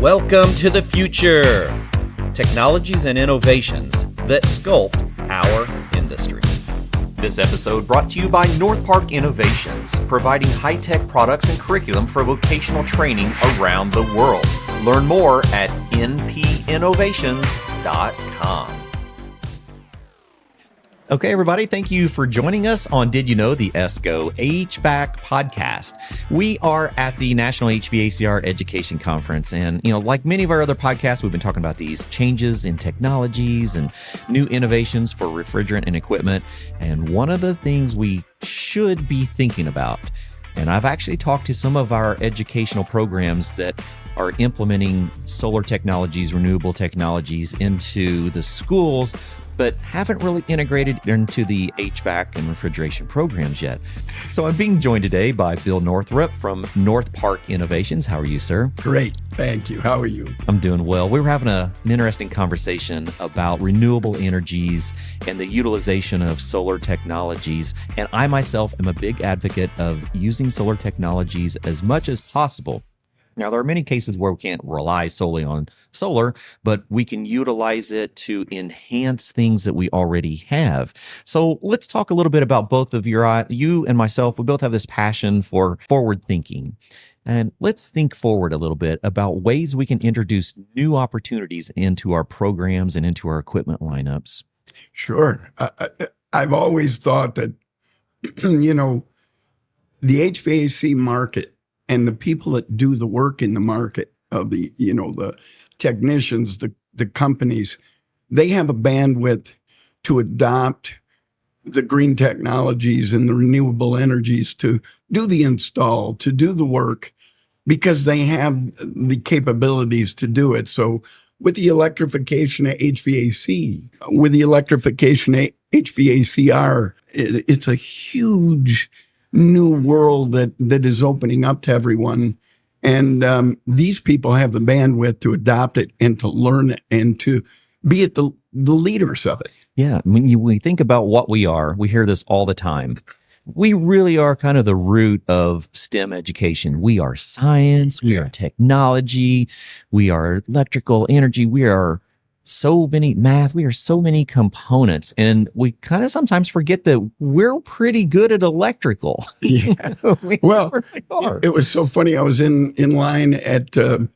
Welcome to the future. Technologies and innovations that sculpt our industry. This episode brought to you by Northpark Innovations, providing high-tech products and curriculum for vocational training around the world. Learn more at npinnovations.com. Okay, everybody, thank you for joining us on Did You Know, the ESCO HVAC podcast. We are at the National HVACR Education Conference. And, like many of our other podcasts, we've been talking about these changes in technologies and new innovations for refrigerant and equipment. And one of the things we should be thinking about, and I've actually talked to some of our educational programs that are implementing solar technologies, renewable technologies into the schools, but haven't really integrated into the HVAC and refrigeration programs yet. So I'm being joined today by Bill Northrup from Northpark Innovations. How are you, sir? Great. Thank you. How are you? I'm doing well. We were having an interesting conversation about renewable energies and the utilization of solar technologies. And I myself am a big advocate of using solar technologies as much as possible. Now, there are many cases where we can't rely solely on solar, but we can utilize it to enhance things that we already have. So let's talk a little bit about both of you and myself. We both have this passion for forward thinking. And let's think forward a little bit about ways we can introduce new opportunities into our programs and into our equipment lineups. Sure. I've always thought that, the HVAC market and the people that do the work in the market of the technicians, the companies, they have a bandwidth to adopt the green technologies and the renewable energies to do the install, to do the work, because they have the capabilities to do it. So with the electrification of HVAC, with the electrification of HVACR, it's a huge new world that is opening up to everyone. And these people have the bandwidth to adopt it and to learn it and to be at the leaders of it. Yeah. When we think about what we are, we hear this all the time. We really are kind of the root of STEM education. We are science, we are technology, we are electrical energy, we are so many math, we are so many components, and we kind of sometimes forget that we're pretty good at electrical. Yeah. It was so funny. I was in line at dinner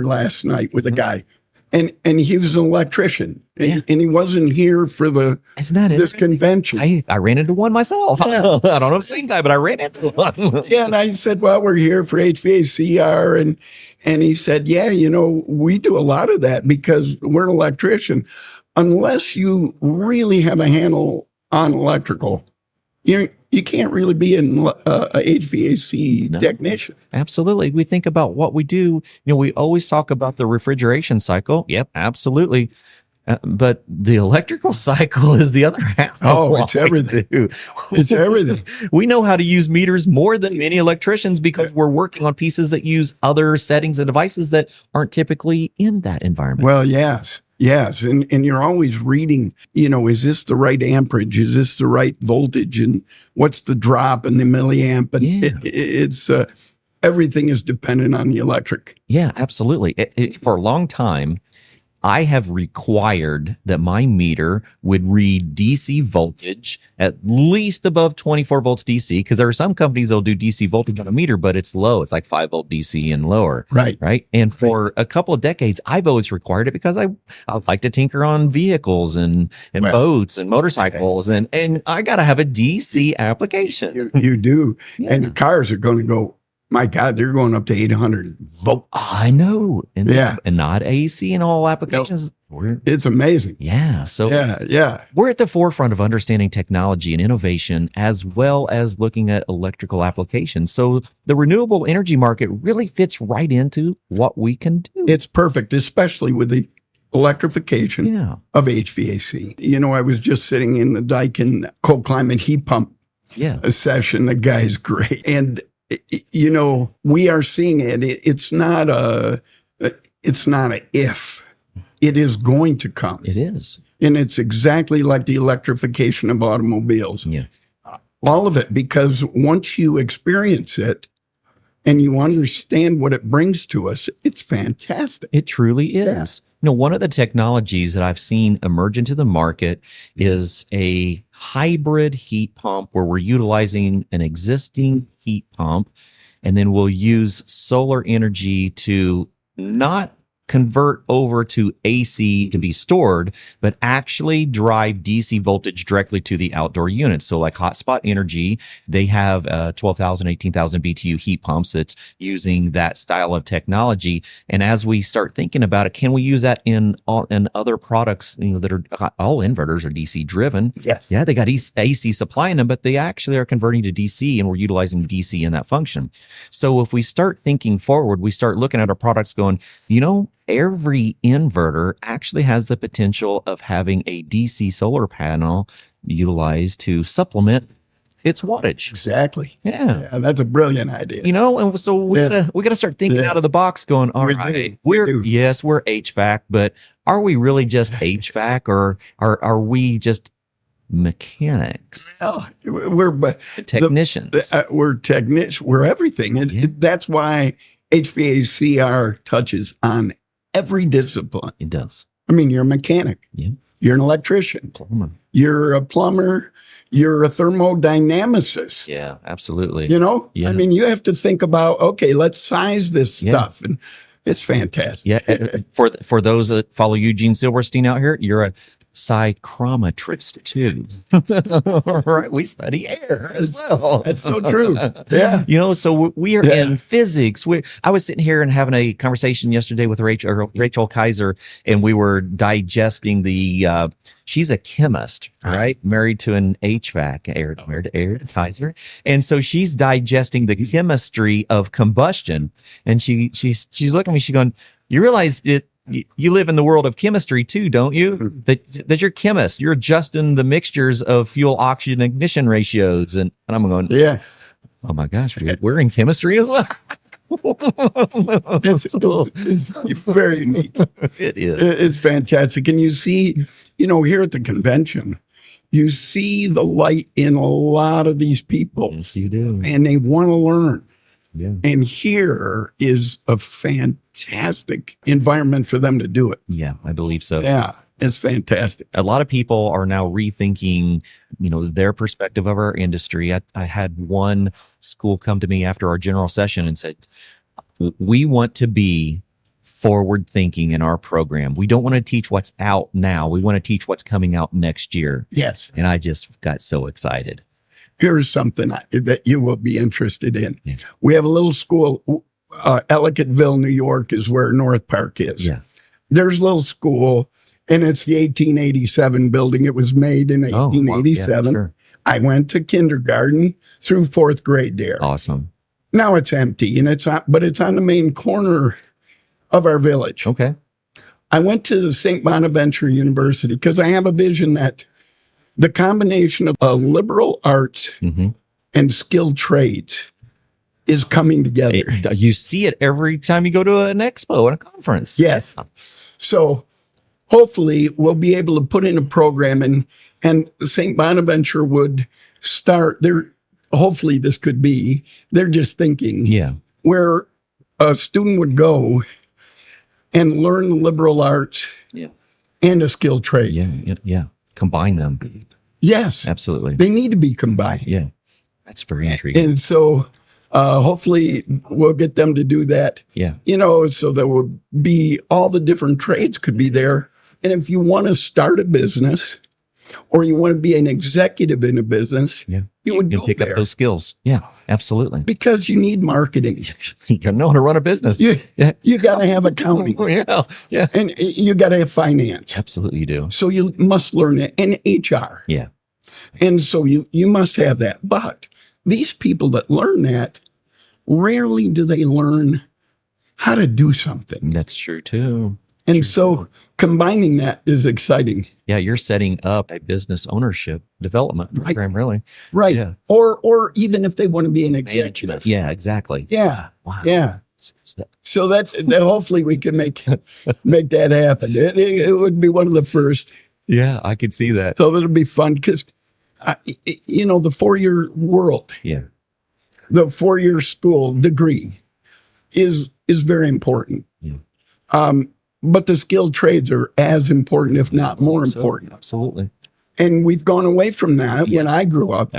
last night with a guy, and he was an electrician, and he wasn't here for this convention. I ran into one myself. Yeah. I don't know if it's the same guy, but I ran into one. Yeah, and I said, well, we're here for HVACR, and he said, yeah, we do a lot of that because we're an electrician. Unless you really have a handle on electrical, you can't really be a HVAC technician. Absolutely. We think about what we do. We always talk about the refrigeration cycle. Yep, absolutely. But the electrical cycle is the other half. Oh, it's everything. It's everything. We know how to use meters more than many electricians because we're working on pieces that use other settings and devices that aren't typically in that environment. Well, yes. And you're always reading, is this the right amperage? Is this the right voltage? And what's the drop in the milliamp? And it's everything is dependent on the electric. Yeah, absolutely. For a long time, I have required that my meter would read DC voltage at least above 24 volts DC, because there are some companies that'll do DC voltage on a meter, but it's low. It's like 5 volt DC and lower. Right. And for a couple of decades, I've always required it because I like to tinker on vehicles and boats and motorcycles, and I got to have a DC application. You do. Yeah. And the cars are going to go, my God, they're going up to 800 volts. I know. And not AC in all applications. It's amazing. Yeah. So we're at the forefront of understanding technology and innovation, as well as looking at electrical applications. So the renewable energy market really fits right into what we can do. It's perfect, especially with the electrification of HVAC. I was just sitting in the Daikin cold climate heat pump session. The guy's great. And we are seeing it. It's not a if. It is going to come. It is. And it's exactly like the electrification of automobiles. Yeah. All of it, because once you experience it, and you understand what it brings to us, it's fantastic. It truly is. One of the technologies that I've seen emerge into the market is a hybrid heat pump where we're utilizing an existing heat pump, and then we'll use solar energy to not convert over to AC to be stored, but actually drive DC voltage directly to the outdoor unit. So like Hotspot Energy, they have 12,000, 18,000 BTU heat pumps that's using that style of technology. And as we start thinking about it, can we use that in other products, that are all inverters are DC driven? Yes. Yeah, they got AC supplying them, but they actually are converting to DC, and we're utilizing DC in that function. So if we start thinking forward, we start looking at our products going, every inverter actually has the potential of having a DC solar panel utilized to supplement its wattage. Exactly. Yeah. That's a brilliant idea. And so we gotta start thinking out of the box, going, all right, we're HVAC, but are we really just HVAC, or are we just mechanics? Oh, we're technicians. We're technicians. We're everything. And that's why HVACR touches on every discipline. It does. I mean, you're a mechanic. Yeah. You're an electrician. Plumber. You're a plumber. You're a thermodynamicist. Yeah, absolutely. Yeah. I mean, you have to think about, okay, let's size this stuff. And it's fantastic. Yeah. For those that follow Eugene Silverstein out here, you're a psychrometrist too. Right. We study air as well. That's so true. Yeah. So we are in physics. I was sitting here and having a conversation yesterday with Rachel Kaiser, and we were digesting she's a chemist, right? Married to an HVAC, married to Air Kaiser. And so she's digesting the chemistry of combustion. And she's looking at me, she's going, you realize you live in the world of chemistry too, don't you? That you're chemist. You're adjusting the mixtures of fuel oxygen ignition ratios. And I'm going, yeah. Oh my gosh, we're in chemistry as well. It's very unique. It is. It's fantastic. And you see, here at the convention, you see the light in a lot of these people. Yes, you do. And they want to learn. Yeah. And here is a fantastic environment for them to do it. Yeah, I believe so. Yeah, it's fantastic. A lot of people are now rethinking, their perspective of our industry. I had one school come to me after our general session and said, we want to be forward thinking in our program. We don't want to teach what's out now. We want to teach what's coming out next year. Yes. And I just got so excited. Here's something that you will be interested in. Yeah. We have a little school, Ellicottville, New York is where Northpark is. Yeah. There's a little school, and it's the 1887 building. It was made in 1887. Yeah, sure. I went to kindergarten through fourth grade there. Awesome. Now it's empty, and it's on the main corner of our village. Okay. I went to the St. Bonaventure University because I have a vision that the combination of liberal arts and skilled trades is coming together. You see it every time you go to an expo and a conference. Yes. So hopefully we'll be able to put in a program, and St. Bonaventure would start there. Hopefully this could be, they're just thinking where a student would go and learn the liberal arts and a skilled trade. Yeah. Combine them. Yes. Absolutely. They need to be combined. Yeah. That's very intriguing. And so hopefully we'll get them to do that. Yeah. So there will be all the different trades could be there. And if you want to start a business or you want to be an executive in a business, you would go pick there. up those skills. Yeah, absolutely. Because you need marketing. You got to know how to run a business. You got to have accounting. Yeah. And you got to have finance. Absolutely you do. So you must learn it. And HR. Yeah. And so you must have that. But these people that learn that, rarely do they learn how to do something. That's true too. And so combining that is exciting. Yeah, you're setting up a business ownership development program, really. Right. Yeah. Or even if they want to be an executive. Yeah, exactly. Yeah. Wow. Yeah. So that hopefully we can make that happen. It would be one of the first. Yeah, I could see that. So it'll be fun because, the 4-year world. Yeah. the 4-year school degree is very important. Yeah. But the skilled trades are as important, if not more important. Absolutely. And we've gone away from that when I grew up.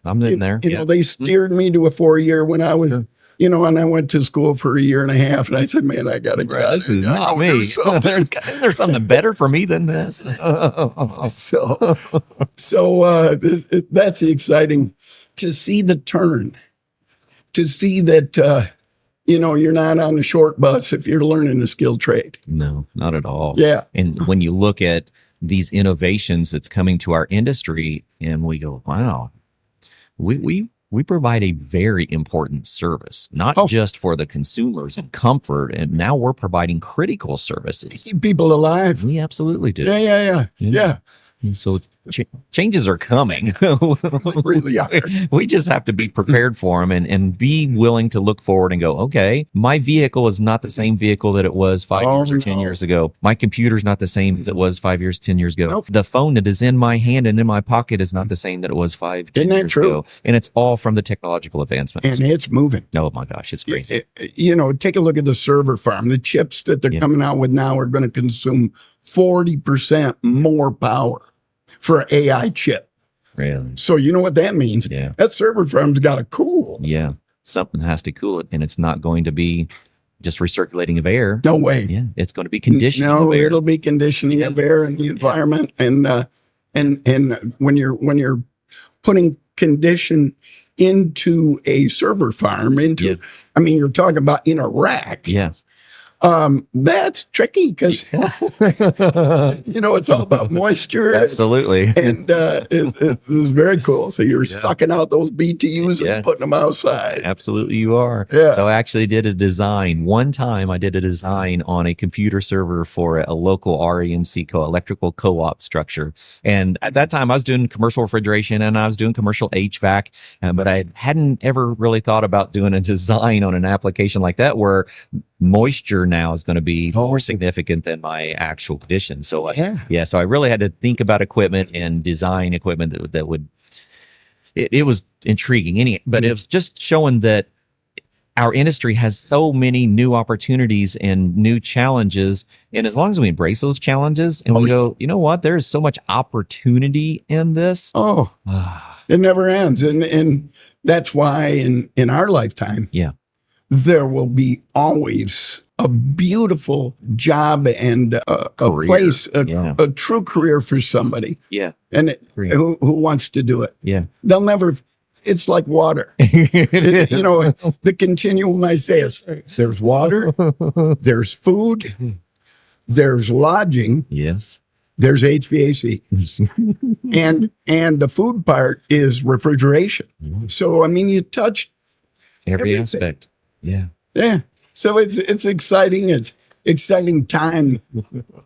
I'm in there. You know, they steered me to a 4-year when I was, you know, and I went to school for 1.5 years, and I said, man, I got to get out. This is not me. There's something better for me than this. So that's the exciting to see the turn, to see that, you know, you're not on the short bus if you're learning a skilled trade. No, not at all. Yeah. And when you look at these innovations that's coming to our industry, and we go, wow, we provide a very important service, not just for the consumers and comfort. And now we're providing critical services. Keep people alive. We absolutely do. Yeah. And so changes are coming. Really are. We just have to be prepared for them and be willing to look forward and go, okay, my vehicle is not the same vehicle that it was 5 years or 10 years ago. My computer's not the same as it was 5 years, 10 years ago. Nope. The phone that is in my hand and in my pocket is not the same that it was 5, 10 Isn't that years true? ago. And it's all from the technological advancements. And it's moving. Oh my gosh, it's crazy. You know, take a look at the server farm. The chips that they're coming out with now are going to consume 40% more power for an AI chip. Really? So you know what that means? Yeah. That server farm's got to cool. Yeah. Something has to cool it. And it's not going to be just recirculating of air. No way. Yeah. It's going to be conditioning No, of air. it'll be conditioning of air in the environment. And when you're putting condition into a server farm, I mean, you're talking about in a rack. Yeah. That's tricky because, you know, it's all about moisture. Absolutely. And it's very cool. So you're sucking out those BTUs and putting them outside. Absolutely, you are. Yeah. So I actually did a design. One time I did a design on a computer server for a local REMC electrical co-op structure. And at that time I was doing commercial refrigeration and I was doing commercial HVAC, but I hadn't ever really thought about doing a design on an application like that where moisture now is going to be more significant than my actual condition. So so I really had to think about equipment and design equipment that would, it was intriguing. But it was just showing that our industry has so many new opportunities and new challenges. And as long as we embrace those challenges and we go, you know what, there is so much opportunity in this. It never ends. And that's why in our lifetime, there will be always a beautiful job and a place, a true career for somebody. Yeah. And who wants to do it. Yeah. They'll never, it's like water. You know, the continuum I say is there's water, there's food, there's lodging. Yes. There's HVAC. and the food part is refrigeration. So, I mean, you touch every everything. aspect. Yeah. Yeah. So it's exciting. It's exciting time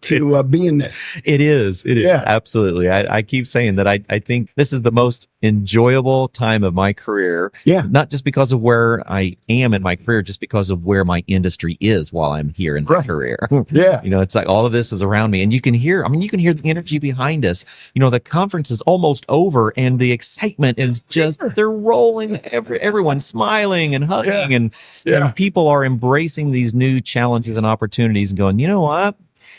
to be in this. It is. It is. Yeah. Absolutely. I keep saying that I think this is the most enjoyable time of my career. Yeah. Not just because of where I am in my career, just because of where my industry is while I'm here in my career. Yeah. You know, it's like all of this is around me and you can hear the energy behind us. You know, the conference is almost over and the excitement is just, they're rolling, everyone's smiling and hugging and people are embracing these new challenges and opportunities and going, you know what?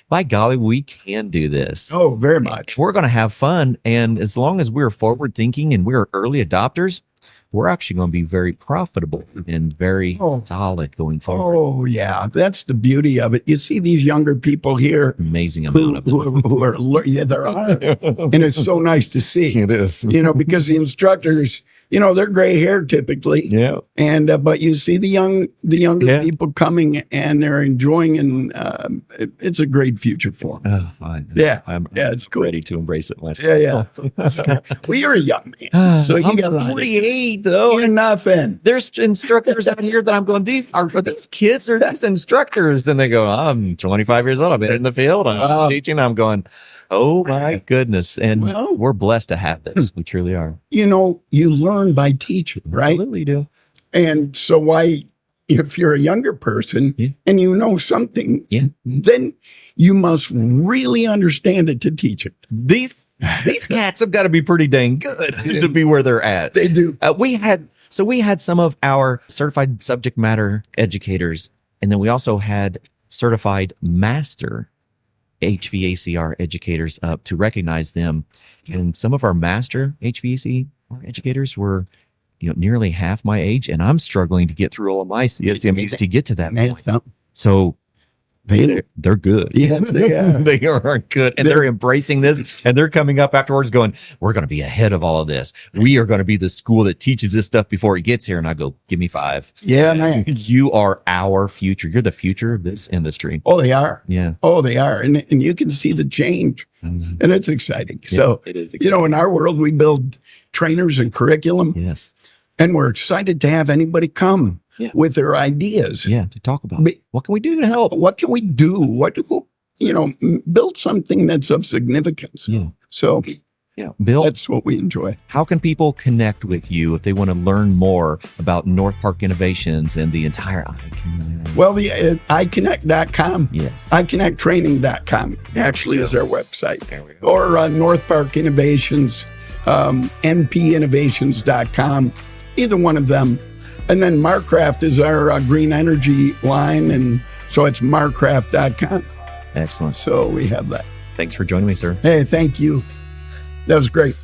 By golly, we can do this. Oh, very much. We're going to have fun. And as long as we're forward thinking and we're early adopters, we're actually going to be very profitable and very solid going forward. Oh, yeah. That's the beauty of it. You see these younger people here. Amazing amount of them. Who are, there are. And it's so nice to see. It is. You know, because the instructors, you know, they're gray hair typically. Yeah. And, but you see the younger people coming and they're enjoying and it's a great future for them. It's cool. Ready to embrace it myself. Well, you're a young man. So you I'm got 48 though. You're nothing. There's instructors out here that I'm going, are these kids or these instructors? And they go, I'm 25 years old. I've been in the field. I'm teaching. I'm going, oh my goodness. And we're blessed to have this. We truly are. You know, you learn by teaching, right? Absolutely do. And so if you're a younger person and you know something, then you must really understand it to teach it. These cats have got to be pretty dang good to be where they're at. They do. We had So we had some of our certified subject matter educators, and then we also had certified master HVACR educators up to recognize them. And some of our master HVACR educators were, nearly half my age, and I'm struggling to get through all of my CSTMEs to get to that point. So they're good. Yes, they are. They are good. And they're embracing this, and they're coming up afterwards going, we're going to be ahead of all of this. We are going to be the school that teaches this stuff before it gets here. And I go, give me 5. Yeah, man. You are our future. You're the future of this industry. Oh, they are. Yeah. Oh, they are. And you can see the change. And it's exciting. Yeah, So, it is exciting. in our world, we build trainers and curriculum. Yes. And we're excited to have anybody come with their ideas. Yeah. To talk about what can we do to help? What can we do? Build something that's of significance. Yeah. So Bill, that's what we enjoy. how can people connect with you if they want to learn more about Northpark Innovations and the entire Well, the iConnect.com. Yes. iConnectTraining.com actually is our website. There we go. Or Northpark Innovations, npinnovations.com. Either one of them. And then Marcraft is our green energy line. And so it's marcraft.com. Excellent. So we have that. Thanks for joining me, sir. Hey, thank you. That was great.